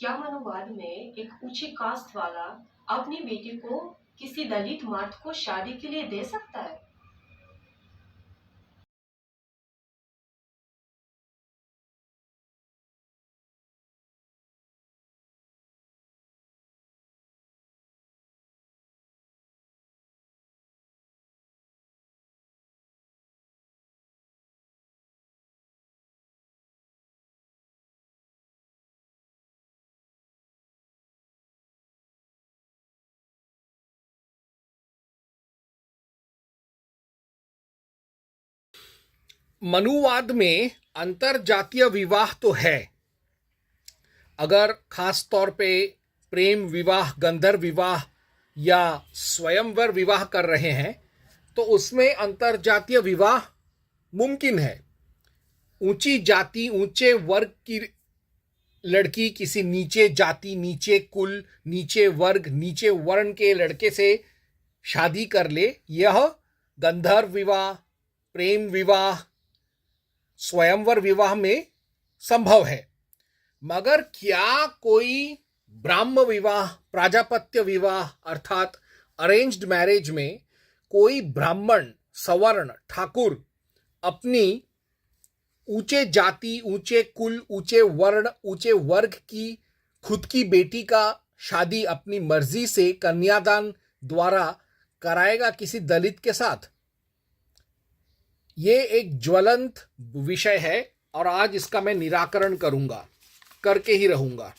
क्या मनुवाद में एक ऊंची कास्ट वाला अपनी बेटी को किसी दलित मर्द को शादी के लिए दे सकता है? मनुवाद में अंतरजातीय विवाह तो है। अगर खास तौर पे प्रेम विवाह, गंधर्व विवाह या स्वयंवर विवाह कर रहे हैं तो उसमें अंतरजातीय विवाह मुमकिन है। ऊंची जाति, ऊंचे वर्ग की लड़की किसी नीचे जाति, नीचे कुल, नीचे वर्ग, नीचे वर्ण के लड़के से शादी कर ले, यह गंधर्व विवाह, प्रेम विवाह, स्वयंवर विवाह में संभव है। मगर क्या कोई ब्राह्म विवाह, प्राजापत्य विवाह अर्थात अरेंज्ड मैरिज में कोई ब्राह्मण, सवर्ण, ठाकुर अपनी ऊंचे जाति, ऊंचे कुल, ऊंचे वर्ण, ऊंचे वर्ग की खुद की बेटी का शादी अपनी मर्जी से कन्यादान द्वारा कराएगा किसी दलित के साथ? ये एक ज्वलंत विषय है और आज इसका मैं निराकरण करूंगा, करके ही रहूंगा।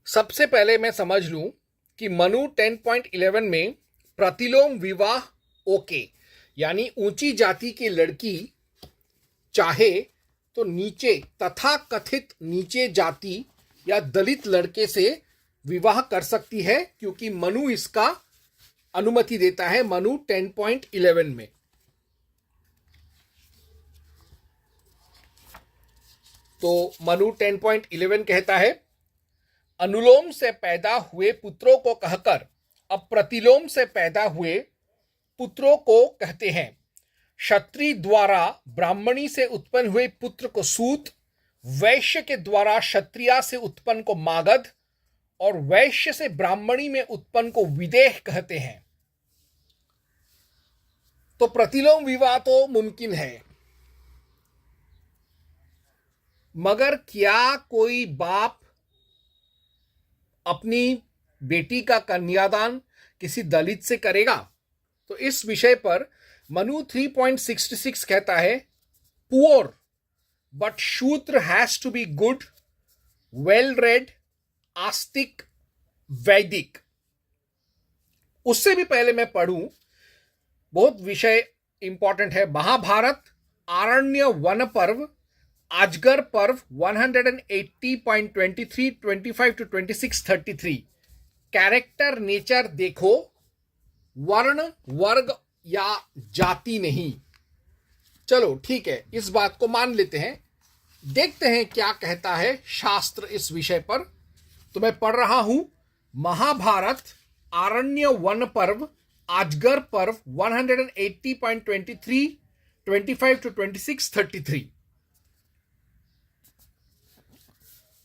सबसे पहले मैं समझ लूं कि मनु 10.11 में प्रतिलोम विवाह ओके, यानी ऊंची जाति की लड़की चाहे तो नीचे तथा कथित नीचे जाति या दलित लड़के से विवाह कर सकती है, क्योंकि मनु इसका अनुमति देता है मनु 10.11 में। तो मनु 10.11 कहता है, अनुलोम से पैदा हुए पुत्रों को कहकर अब प्रतिलोम से पैदा हुए पुत्रों को कहते हैं। क्षत्रिय द्वारा ब्राह्मणी से उत्पन्न हुए पुत्र को सूत, वैश्य के द्वारा क्षत्रिया से उत्पन्न को मागध और वैश्य से ब्राह्मणी में उत्पन्न को विदेह कहते हैं। तो प्रतिलोम विवाह तो मुमकिन है, मगर क्या कोई बाप अपनी बेटी का कन्यादान किसी दलित से करेगा? तो इस विषय पर मनु 3.66 कहता है, poor but Shudra has to be good, well read, आस्तिक, वैदिक। उससे भी पहले मैं पढ़ूं, बहुत विषय इंपॉर्टेंट है। महाभारत आरण्य वन पर्व आजगर पर्व 180.23, 25 to 26, 33। कैरेक्टर नेचर देखो, वर्ण, वर्ग या जाति नहीं। चलो ठीक है, इस बात को मान लेते हैं। देखते हैं क्या कहता है शास्त्र इस विषय पर। तो मैं पढ़ रहा हूं महाभारत आरण्य वन पर्व आजगर पर्व 180.23, 25 to 26, 33,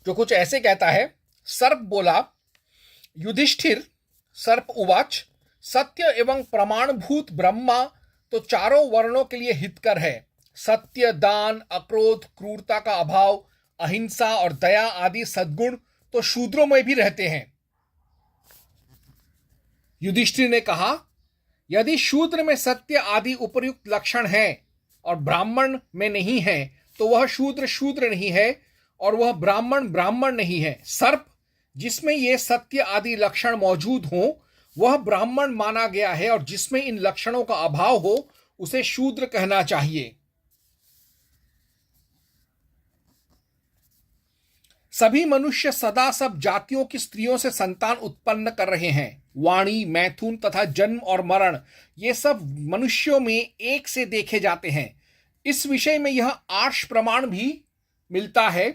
जो कुछ ऐसे कहता है। सर्प बोला, युधिष्ठिर, सर्प उवाच, सत्य एवं प्रमाणभूत ब्रह्मा तो चारों वर्णों के लिए हितकर है। सत्य, दान, अक्रोध, क्रूरता का अभाव, अहिंसा और दया आदि सद्गुण तो शूद्रों में भी रहते हैं। युधिष्ठिर ने कहा, यदि शूद्र में सत्य आदि उपर्युक्त लक्षण हैं और ब्राह्मण में नहीं है तो वह शूद्र शूद्र नहीं है और वह ब्राह्मण ब्राह्मण नहीं है। सर्प, जिसमें ये सत्य आदि लक्षण मौजूद हो वह ब्राह्मण माना गया है और जिसमें इन लक्षणों का अभाव हो उसे शूद्र कहना चाहिए। सभी मनुष्य सदा सब जातियों की स्त्रियों से संतान उत्पन्न कर रहे हैं। वाणी, मैथुन तथा जन्म और मरण ये सब मनुष्यों में एक से देखे जाते हैं। इस विषय में यह आर्ष प्रमाण भी मिलता है।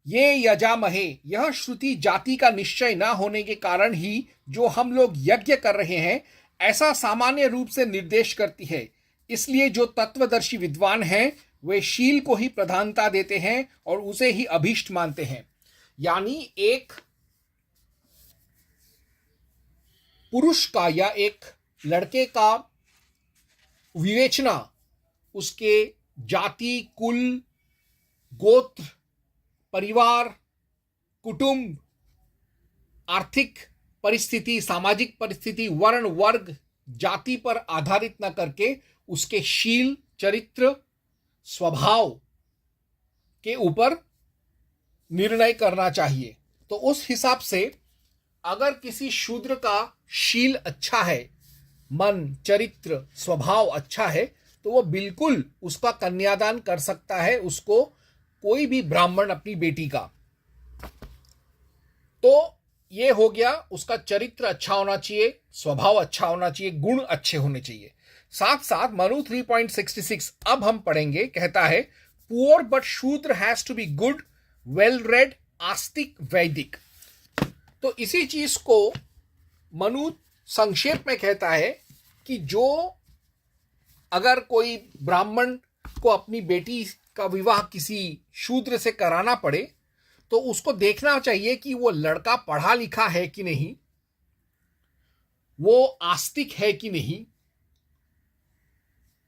ये यजामहे, यह श्रुति जाति का निश्चय न होने के कारण ही जो हम लोग यज्ञ कर रहे हैं ऐसा सामान्य रूप से निर्देश करती है। इसलिए जो तत्वदर्शी विद्वान हैं वे शील को ही प्रधानता देते हैं और उसे ही अभीष्ट मानते हैं। यानी एक पुरुष का या एक लड़के का विवेचना उसके जाति, कुल, गोत्र, परिवार, कुटुंब, आर्थिक परिस्थिति, सामाजिक परिस्थिति, वर्ण, वर्ग, जाति पर आधारित न करके उसके शील, चरित्र, स्वभाव के ऊपर निर्णय करना चाहिए। तो उस हिसाब से अगर किसी शूद्र का शील अच्छा है, मन, चरित्र, स्वभाव अच्छा है, तो वो बिल्कुल उसका कन्यादान कर सकता है, उसको कोई भी ब्राह्मण अपनी बेटी का। तो ये हो गया, उसका चरित्र अच्छा होना चाहिए, स्वभाव अच्छा होना चाहिए, गुण अच्छे होने चाहिए। साथ साथ मनु 3.66 अब हम पढ़ेंगे, कहता है poor but Shudra has to be good, well read, आस्तिक, वैदिक। तो इसी चीज को मनु संक्षेप में कहता है कि जो अगर कोई ब्राह्मण को अपनी बेटी का विवाह किसी शूद्र से कराना पड़े तो उसको देखना चाहिए कि वो लड़का पढ़ा लिखा है कि नहीं, वो आस्तिक है कि नहीं,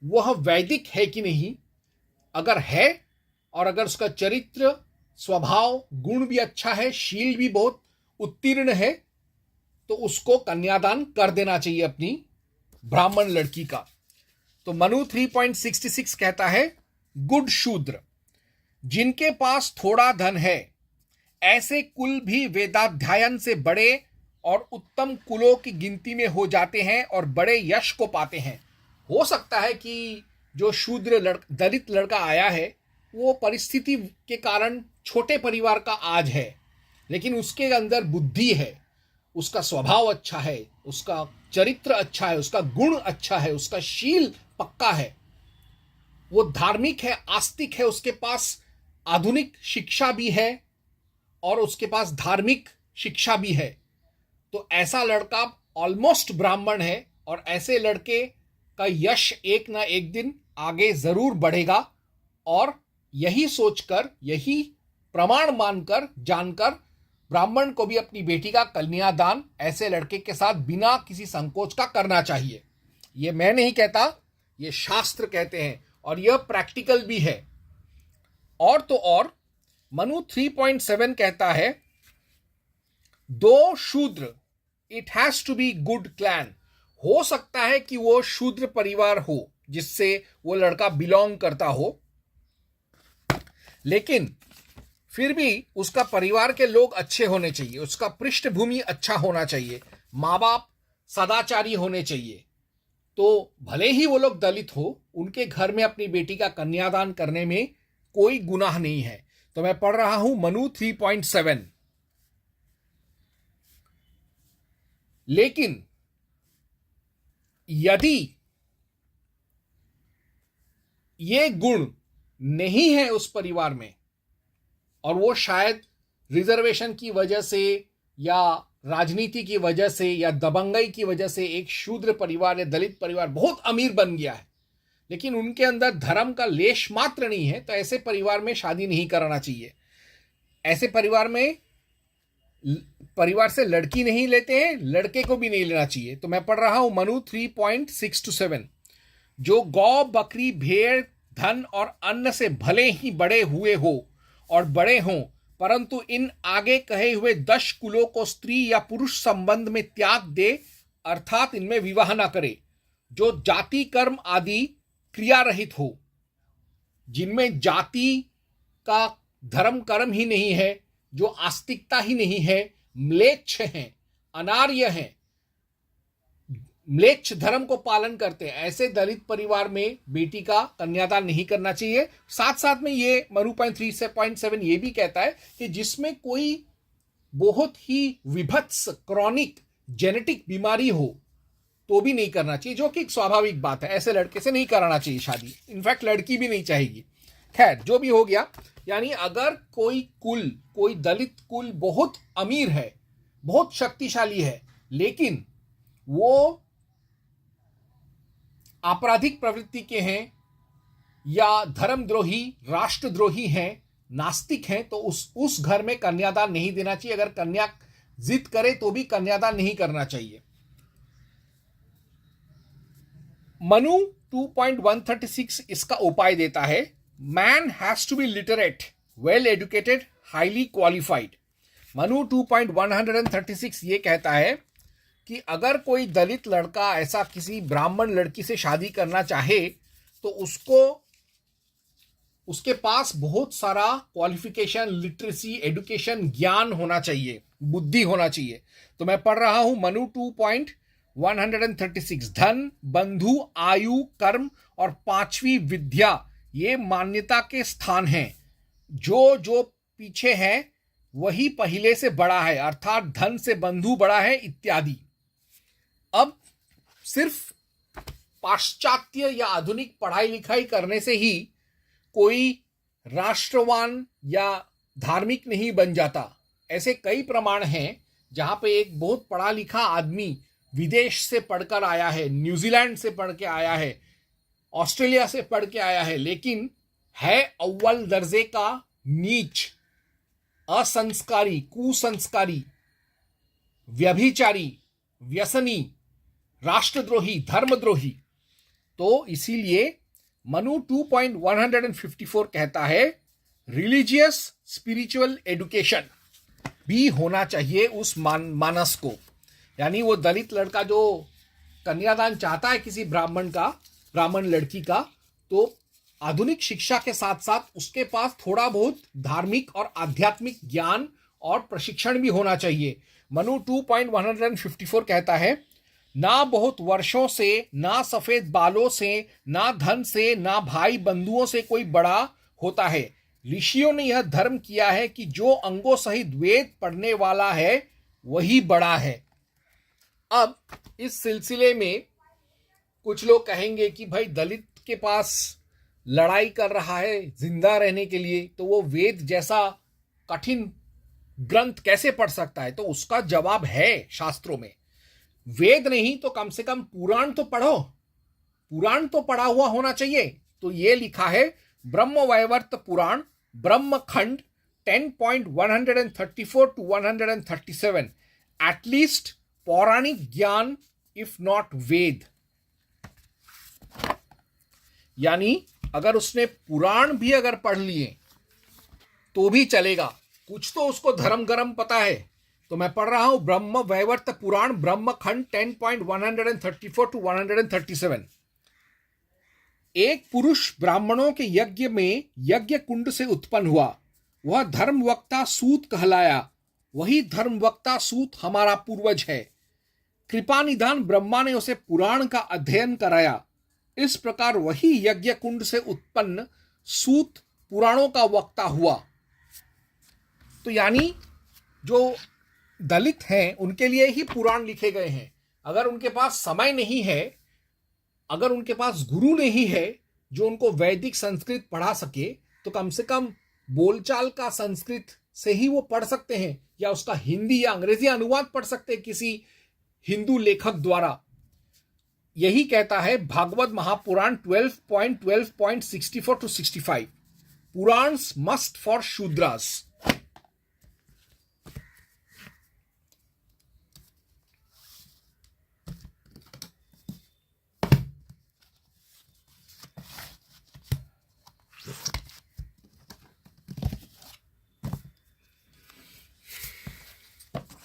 वह वैदिक है कि नहीं। अगर है और अगर उसका चरित्र, स्वभाव, गुण भी अच्छा है, शील भी बहुत उत्तीर्ण है, तो उसको कन्यादान कर देना चाहिए अपनी ब्राह्मण लड़की का। तो मनु 3.66 कहता है गुड शूद्र, जिनके पास थोड़ा धन है, ऐसे कुल भी वेदाध्यायन से बड़े और उत्तम कुलों की गिनती में हो जाते हैं और बड़े यश को पाते हैं। हो सकता है कि जो शूद्र दलित लड़का आया है वो परिस्थिति के कारण छोटे परिवार का आज है, लेकिन उसके अंदर बुद्धि है, उसका स्वभाव अच्छा है, उसका चरित्र अच्छा है, उसका गुण अच्छा है, उसका शील पक्का है, वो धार्मिक है, आस्तिक है, उसके पास आधुनिक शिक्षा भी है और उसके पास धार्मिक शिक्षा भी है। तो ऐसा लड़का ऑलमोस्ट ब्राह्मण है और ऐसे लड़के का यश एक ना एक दिन आगे जरूर बढ़ेगा। और यही सोचकर, यही प्रमाण मानकर, जानकर ब्राह्मण को भी अपनी बेटी का कन्यादान ऐसे लड़के के साथ बिना किसी संकोच का करना चाहिए। ये मैं नहीं कहता, ये शास्त्र कहते हैं और यह प्रैक्टिकल भी है। और तो और मनु 3.7 कहता है दो Shudra it has to be good clan. हो सकता है कि वो शूद्र परिवार हो जिससे वो लड़का बिलोंग करता हो, लेकिन फिर भी उसका परिवार के लोग अच्छे होने चाहिए, उसका पृष्ठभूमि अच्छा होना चाहिए, माँ बाप सदाचारी होने चाहिए। तो भले ही वो लोग दलित हो, उनके घर में अपनी बेटी का कन्यादान करने में कोई गुनाह नहीं है। तो मैं पढ़ रहा हूं मनु 3.7। लेकिन यदि ये गुण नहीं है उस परिवार में और वो शायद रिजर्वेशन की वजह से या राजनीति की वजह से या दबंगई की वजह से एक शूद्र परिवार या दलित परिवार बहुत अमीर बन गया है, लेकिन उनके अंदर धर्म का लेश मात्र नहीं है, तो ऐसे परिवार में शादी नहीं कराना चाहिए। ऐसे परिवार में परिवार से लड़की नहीं लेते हैं, लड़के को भी नहीं लेना चाहिए। तो मैं पढ़ रहा हूं मनु 3.6-7। जो गौ, बकरी, भेड़, धन और अन्न से भले ही बड़े हुए हो और बड़े हों, परंतु इन आगे कहे हुए 10 कुलों को स्त्री या पुरुष संबंध में त्याग दे, अर्थात इनमें विवाह न करे। जो जाति कर्म आदि क्रिया रहित हो, जिनमें जाति का धर्म कर्म ही नहीं है, जो आस्तिकता ही नहीं है, म्लेच्छ हैं, अनार्य हैं, म्लेच्छ धर्म को पालन करते हैं, ऐसे दलित परिवार में बेटी का कन्यादान नहीं करना चाहिए। साथ साथ में ये मनु 3.7 ये भी कहता है कि जिसमें कोई बहुत ही विभत्स क्रॉनिक जेनेटिक बीमारी हो तो भी नहीं करना चाहिए, जो कि एक स्वाभाविक बात है। ऐसे लड़के से नहीं कराना चाहिए शादी, इनफैक्ट लड़की भी नहीं चाहेगी। खैर, जो भी हो गया, यानी अगर कोई कुल, कोई दलित कुल बहुत अमीर है, बहुत शक्तिशाली है, लेकिन वो आपराधिक प्रवृत्ति के हैं या धर्मद्रोही, राष्ट्रद्रोही हैं, नास्तिक हैं, तो उस घर में कन्यादान नहीं देना चाहिए। अगर कन्या जिद करे तो भी कन्यादान नहीं करना चाहिए। मनु 2.136 इसका उपाय देता है, man has to be literate, well educated, highly qualified. Manu 2.136 ये कहता है कि अगर कोई दलित लड़का ऐसा किसी ब्राह्मण लड़की से शादी करना चाहे तो उसके पास बहुत सारा क्वालिफिकेशन, लिटरेसी, एजुकेशन, ज्ञान होना चाहिए, बुद्धि होना चाहिए। तो मैं पढ़ रहा हूं मनु 2.136, धन, बंधु, आयु, कर्म और पांचवी विद्या ये मान्यता के स्थान हैं। जो पीछे है वही पहले से बड़ा है, अर्थात धन से बंधु बड़ा है इत्यादि। अब सिर्फ पाश्चात्य या आधुनिक पढ़ाई लिखाई करने से ही कोई राष्ट्रवान या धार्मिक नहीं बन जाता। ऐसे कई प्रमाण हैं जहां पे एक बहुत पढ़ा लिखा आदमी विदेश से पढ़कर आया है, न्यूजीलैंड से पढ़ के आया है, ऑस्ट्रेलिया से पढ़ के आया है, लेकिन है अव्वल दर्जे का नीच, असंस्कारी, कुसंस्कारी, व्यभिचारी, व्यसनी, राष्ट्रद्रोही, धर्मद्रोही। तो इसीलिए मनु 2.154 कहता है रिलीजियस स्पिरिचुअल एजुकेशन भी होना चाहिए उस मानस को। यानी वो दलित लड़का जो कन्यादान चाहता है किसी ब्राह्मण लड़की का, तो आधुनिक शिक्षा के साथ साथ उसके पास थोड़ा बहुत धार्मिक और आध्यात्मिक ज्ञान और प्रशिक्षण भी होना चाहिए। मनु 2.154 कहता है, ना बहुत वर्षों से, ना सफेद बालों से, ना धन से, ना भाई बंधुओं से कोई बड़ा होता है। ऋषियों ने यह धर्म किया है कि जो अंगों सहित वेद पढ़ने वाला है वही बड़ा है। अब इस सिलसिले में कुछ लोग कहेंगे कि भाई दलित के पास लड़ाई कर रहा है जिंदा रहने के लिए, तो वो वेद जैसा कठिन ग्रंथ कैसे पढ़ सकता है? तो उसका जवाब है शास्त्रों में। वेद नहीं तो कम से कम पुराण तो पढ़ो, पुराण तो पढ़ा हुआ होना चाहिए। तो ये लिखा है ब्रह्म वैवर्त पुराण, ब्रह्म खंड 10.134 to 137, एटलीस्ट पौराणिक ज्ञान इफ नॉट वेद। यानी अगर उसने पुराण भी अगर पढ़ लिए तो भी चलेगा, कुछ तो उसको धर्म गरम पता है। तो मैं पढ़ रहा हूं ब्रह्म वैवर्त पुराण, ब्रह्म खंड 10.134 to 137। एक पुरुष ब्राह्मणों के यज्ञ में यज्ञ कुंड से उत्पन्न हुआ, वह धर्मवक्ता सूत कहलाया। वही धर्मवक्ता सूत हमारा पूर्वज है। कृपा निधान ब्रह्मा ने उसे पुराण का अध्ययन कराया। इस प्रकार वही यज्ञ कुंड से उत्पन्न सूत पुराणों का वक्ता हुआ। तो यानी जो दलित हैं उनके लिए ही पुराण लिखे गए हैं। अगर उनके पास समय नहीं है, अगर उनके पास गुरु नहीं है जो उनको वैदिक संस्कृत पढ़ा सके, तो कम से कम बोलचाल का संस्कृत से ही वो पढ़ सकते हैं, या उसका हिंदी या अंग्रेजी अनुवाद पढ़ सकते हैं किसी हिंदू लेखक द्वारा। यही कहता है Bhagavata Mahapurana 12.12.64 to 65, Puranas must for Shudras.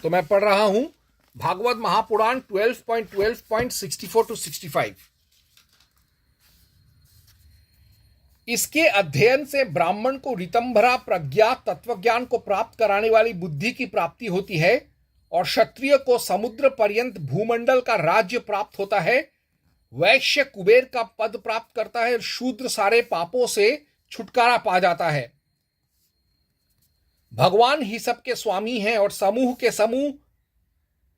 तो मैं पढ़ रहा हूं भागवत महापुराण 12.12.64 to 65। इसके अध्ययन से ब्राह्मण को ऋतंभरा प्रज्ञा तत्वज्ञान को प्राप्त कराने वाली बुद्धि की प्राप्ति होती है, और क्षत्रिय को समुद्र पर्यंत भूमंडल का राज्य प्राप्त होता है। वैश्य कुबेर का पद प्राप्त करता है, शूद्र सारे पापों से छुटकारा पा जाता है। भगवान ही सबके स्वामी हैं और समूह के समूह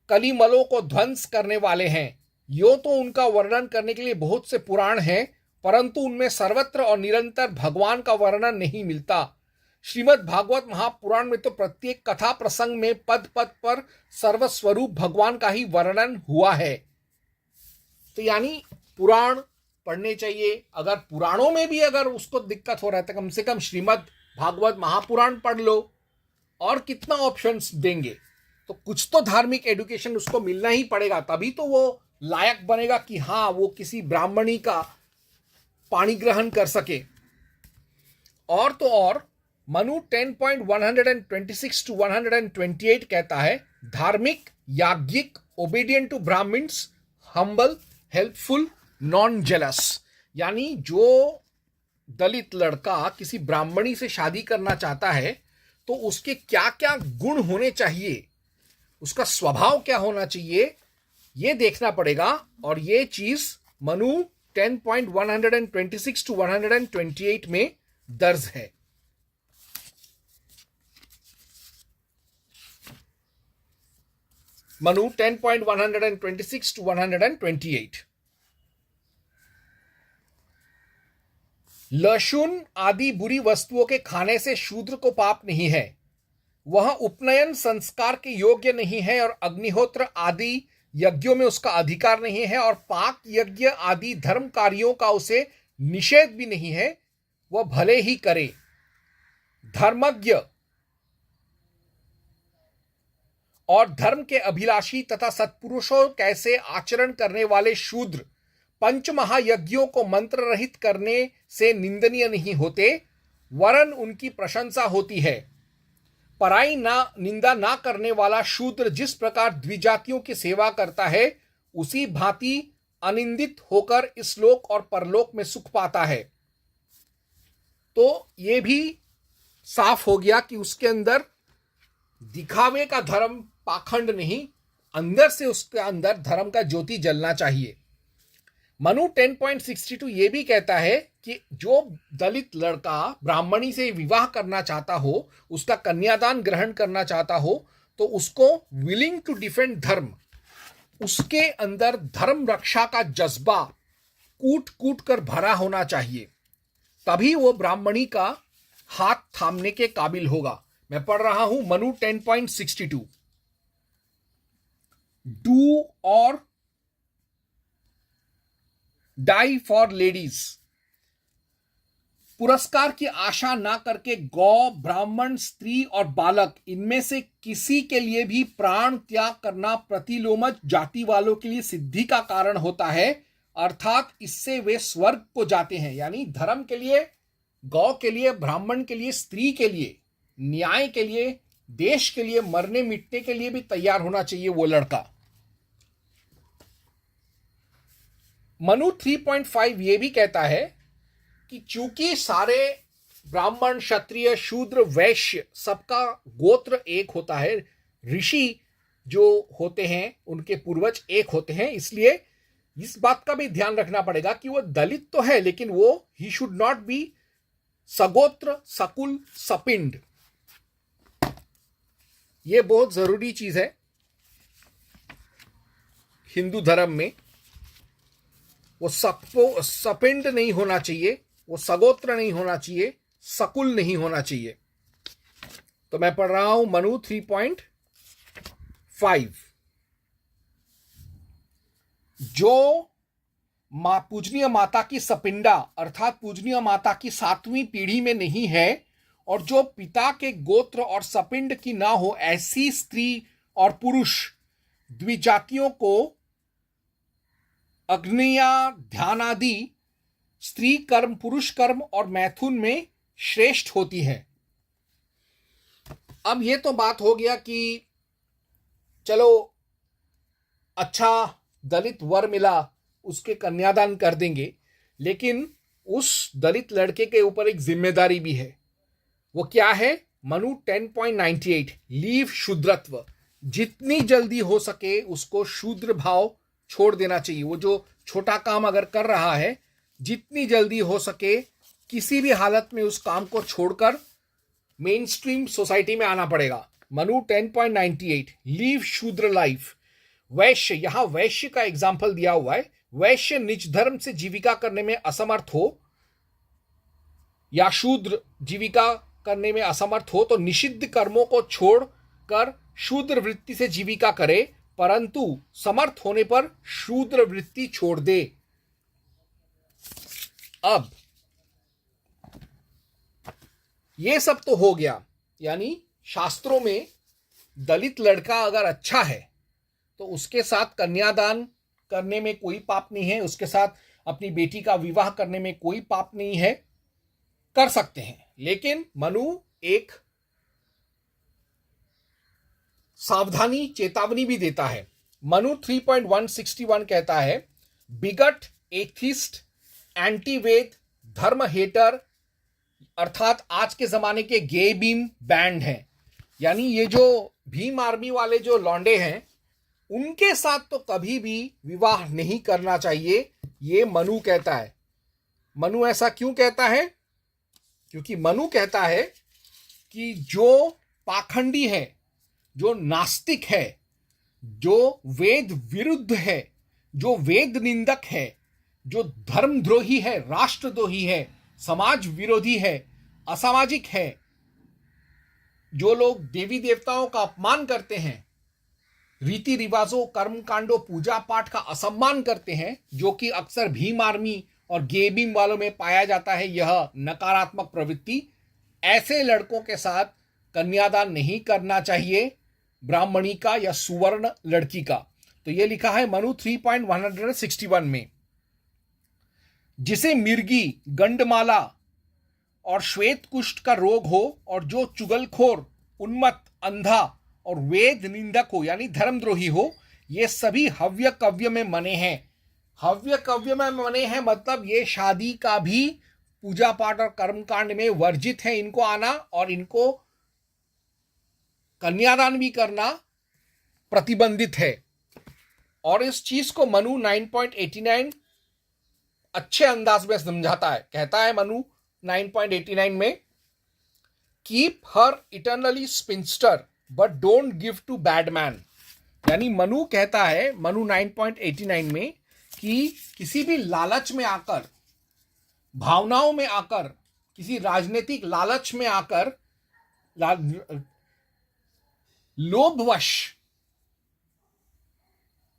कलिमलों को ध्वंस करने वाले हैं। यो तो उनका वर्णन करने के लिए बहुत से पुराण हैं, परंतु उनमें सर्वत्र और निरंतर भगवान का वर्णन नहीं मिलता। श्रीमद् भागवत महापुराण में तो प्रत्येक कथा प्रसंग में पद पद पर सर्वस्वरूप भगवान का ही वर्णन हुआ है। तो यानी पुराण पढ़ने चाहिए। अगर पुराणों में भी अगर उसको दिक्कत हो रहा है तो कम से कम श्रीमद् भागवत महापुराण पढ़ लो। और कितना ऑप्शंस देंगे, तो कुछ तो धार्मिक एजुकेशन उसको मिलना ही पड़ेगा, तभी तो वो लायक बनेगा कि हाँ वो किसी ब्राह्मणी का पाणी ग्रहण कर सके। और तो और मनु 10.126 to 128 कहता है धार्मिक, याज्ञिक, obedient to Brahmins, humble, helpful, non jealous. यानी जो दलित लड़का किसी ब्राह्मणी से शादी करना चाहता है तो उसके क्या क्या गुण होने चाहिए, उसका स्वभाव क्या होना चाहिए, ये देखना पड़ेगा। और ये चीज मनु 10.126 to 128 में दर्ज है। मनु 10.126 to 128। लहसुन आदि बुरी वस्तुओं के खाने से शूद्र को पाप नहीं है। वह उपनयन संस्कार के योग्य नहीं है और अग्निहोत्र आदि यज्ञों में उसका अधिकार नहीं है और पाक यज्ञ आदि धर्म कार्यों का उसे निषेध भी नहीं है। वह भले ही करे। धर्मज्ञ और धर्म के अभिलाषी तथा सत्पुरुषों कैसे आचरण करने वाले शूद्र पंच महायज्ञों को मंत्र रहित करने से निंदनीय नहीं होते, वरन उनकी प्रशंसा होती है। पराई निंदा ना करने वाला शूद्र जिस प्रकार द्विजातियों की सेवा करता है, उसी भांति अनिंदित होकर इस लोक और परलोक में सुख पाता है। तो यह भी साफ हो गया कि उसके अंदर दिखावे का धर्म पाखंड नहीं, अंदर से उसके अंदर धर्म का ज्योति जलना चाहिए। मनु 10.62 ये भी कहता है कि जो दलित लड़का ब्राह्मणी से विवाह करना चाहता हो, उसका कन्यादान ग्रहण करना चाहता हो, तो उसको विलिंग टू डिफेंड धर्म, उसके अंदर धर्म रक्षा का जज्बा कूट कूट कर भरा होना चाहिए, तभी वो ब्राह्मणी का हाथ थामने के काबिल होगा। मैं पढ़ रहा हूं मनु 10.62। डू और डाई फॉर लेडीज। पुरस्कार की आशा ना करके गौ, ब्राह्मण, स्त्री और बालक इनमें से किसी के लिए भी प्राण त्याग करना प्रतिलोमज जाति वालों के लिए सिद्धि का कारण होता है, अर्थात इससे वे स्वर्ग को जाते हैं। यानी धर्म के लिए, गौ के लिए, ब्राह्मण के लिए, स्त्री के लिए, न्याय के लिए, देश के लिए मरने मिटने के लिए भी तैयार होना चाहिए वो लड़का। मनु 3.5 ये भी कहता है कि चूंकि सारे ब्राह्मण, क्षत्रिय, शूद्र, वैश्य सबका गोत्र एक होता है, ऋषि जो होते हैं उनके पूर्वज एक होते हैं, इसलिए इस बात का भी ध्यान रखना पड़ेगा कि वो दलित तो है लेकिन वो ही शुड नॉट बी सगोत्र, सकुल, सपिंड। ये बहुत जरूरी चीज है हिंदू धर्म में। वो सपिंड नहीं होना चाहिए, वो सगोत्र नहीं होना चाहिए, सकुल नहीं होना चाहिए। तो मैं पढ़ रहा हूं मनु 3.5। जो पूजनीय माता की सपिंडा अर्थात पूजनीय माता की 7वीं पीढ़ी में नहीं है और जो पिता के गोत्र और सपिंड की ना हो, ऐसी स्त्री और पुरुष द्विजातियों को अग्निया, ध्यानादि स्त्री कर्म, पुरुष कर्म और मैथुन में श्रेष्ठ होती है। अब ये तो बात हो गया कि चलो अच्छा दलित वर मिला, उसके कन्यादान कर देंगे, लेकिन उस दलित लड़के के ऊपर एक जिम्मेदारी भी है। वो क्या है? मनु 10.98 लीव शूद्रत्व। जितनी जल्दी हो सके उसको शूद्र भाव छोड़ देना चाहिए। वो जो छोटा काम अगर कर रहा है, जितनी जल्दी हो सके किसी भी हालत में उस काम को छोड़कर मेन स्ट्रीम सोसाइटी में आना पड़ेगा। मनु 10.98 लीव शूद्र लाइफ। वैश्य, यहां वैश्य का एग्जाम्पल दिया हुआ है। वैश्य निज धर्म से जीविका करने में असमर्थ हो या शूद्र जीविका करने में असमर्थ हो तो निषिद्ध कर्मों को छोड़कर शूद्र वृत्ति से जीविका करे, परंतु समर्थ होने पर शूद्र वृत्ति छोड़ दे। अब ये सब तो हो गया, यानी शास्त्रों में दलित लड़का अगर अच्छा है तो उसके साथ कन्यादान करने में कोई पाप नहीं है, उसके साथ अपनी बेटी का विवाह करने में कोई पाप नहीं है, कर सकते हैं। लेकिन मनु एक सावधानी चेतावनी भी देता है। मनु 3.161 कहता है, बिगट, एथिस्ट, एंटी वेद, धर्म हेटर, अर्थात आज के जमाने के गे बीम बैंड हैं, यानी ये जो भीम आर्मी वाले जो लौंडे हैं उनके साथ तो कभी भी विवाह नहीं करना चाहिए, ये मनु कहता है। मनु ऐसा क्यों कहता है? क्योंकि मनु कहता है कि जो पाखंडी है, जो नास्तिक है, जो वेद विरुद्ध है, जो वेद निंदक है, जो धर्मद्रोही है, राष्ट्रद्रोही है, समाज विरोधी है, असामाजिक है, जो लोग देवी देवताओं का अपमान करते हैं, रीति रिवाजों, कर्म कांडों, पूजा पाठ का असम्मान करते हैं, जो कि अक्सर भीम आर्मी और गे बीम वालों में पाया जाता है, यह नकारात्मक प्रवृत्ति, ऐसे लड़कों के साथ कन्यादान नहीं करना चाहिए, ब्राह्मणी का या सुवर्ण लड़की का। तो यह लिखा है मनु 3.161 में। जिसे मिर्गी, गंडमाला और श्वेत कुष्ठ का रोग हो और जो चुगलखोर, उन्मत्त, अंधा और वेद निंदक हो यानी धर्मद्रोही हो, ये सभी हव्य कव्य में मने हैं। हव्य कव्य में मने हैं मतलब ये शादी का भी पूजा पाठ और कर्मकांड में वर्जित है इनको आना, और इनको कन्यादान भी करना प्रतिबंधित है। और इस चीज को मनु 9.89 अच्छे अंदाज में समझाता है। कहता है मनु 9.89 में, keep her eternally spinster but don't give to bad man. यानी मनु कहता है मनु 9.89 में कि किसी भी लालच में आकर, भावनाओं में आकर, किसी राजनीतिक लालच में आकर, लोभवश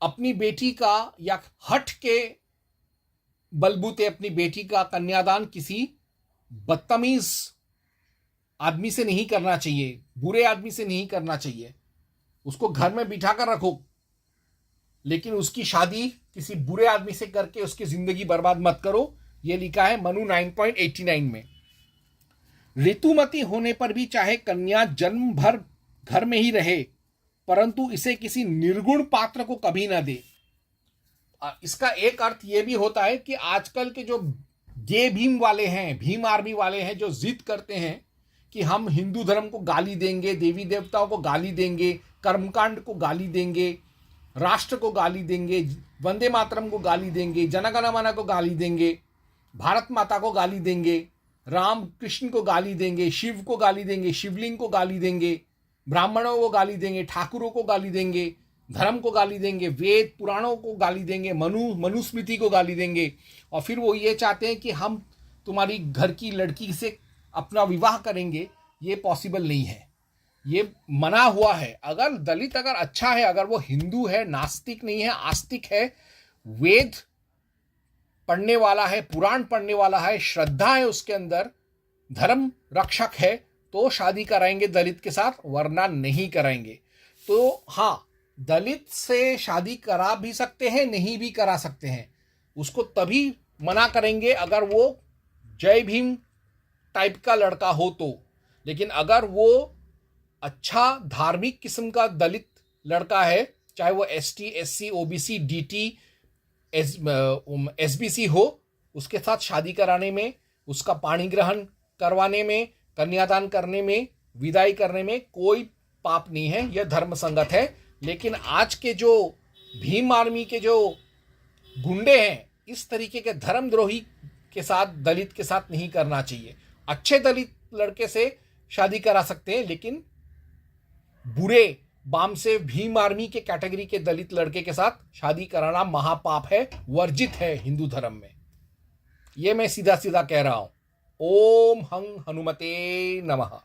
अपनी बेटी का या हठ के बलबूते अपनी बेटी का कन्यादान किसी बदतमीज आदमी से नहीं करना चाहिए, बुरे आदमी से नहीं करना चाहिए। उसको घर में बिठा कर रखो, लेकिन उसकी शादी किसी बुरे आदमी से करके उसकी जिंदगी बर्बाद मत करो। यह लिखा है मनु 9.89 में। ऋतुमती होने पर भी चाहे कन्या जन्म भर घर में ही रहे, परंतु इसे किसी निर्गुण पात्र को कभी ना दे। इसका एक अर्थ यह भी होता है कि आजकल के जो गे भीम वाले हैं, भीम आर्मी वाले हैं, जो जिद करते हैं कि हम हिंदू धर्म को गाली देंगे, देवी देवताओं को गाली देंगे, कर्मकांड को गाली देंगे, राष्ट्र को गाली देंगे, वंदे मातरम को गाली देंगे, जनगण मन को गाली देंगे, भारत माता को गाली देंगे, राम कृष्ण को गाली देंगे, शिव को गाली देंगे, शिवलिंग को गाली देंगे, ब्राह्मणों को गाली देंगे, ठाकुरों को गाली देंगे, धर्म को गाली देंगे, वेद पुराणों को गाली देंगे, मनुस्मृति को गाली देंगे, और फिर वो ये चाहते हैं कि हम तुम्हारी घर की लड़की से अपना विवाह करेंगे। ये पॉसिबल नहीं है, ये मना हुआ है। अगर दलित अगर अच्छा है, अगर वो हिंदू है, नास्तिक नहीं है, आस्तिक है, वेद पढ़ने वाला है, पुराण पढ़ने वाला है, श्रद्धा है उसके अंदर, धर्म रक्षक है, तो शादी कराएंगे दलित के साथ, वरना नहीं कराएंगे। तो हाँ, दलित से शादी करा भी सकते हैं, नहीं भी करा सकते हैं। उसको तभी मना करेंगे अगर वो जय भीम टाइप का लड़का हो तो। लेकिन अगर वो अच्छा धार्मिक किस्म का दलित लड़का है, चाहे वो ST, SC, OBC, DT, SBC हो, उसके साथ शादी कराने में, उसका पाणी ग्रहण करवाने में, कन्यादान करने में, विदाई करने में कोई पाप नहीं है, यह धर्म संगत है। लेकिन आज के जो भीम आर्मी के जो गुंडे हैं, इस तरीके के धर्मद्रोही के साथ, दलित के साथ नहीं करना चाहिए। अच्छे दलित लड़के से शादी करा सकते हैं, लेकिन बुरे बाम से भीम आर्मी के कैटेगरी के दलित लड़के के साथ शादी कराना महापाप है, वर्जित है हिंदू धर्म में। यह मैं सीधा सीधा कह रहा हूं। ओम हं हनुमते नमः।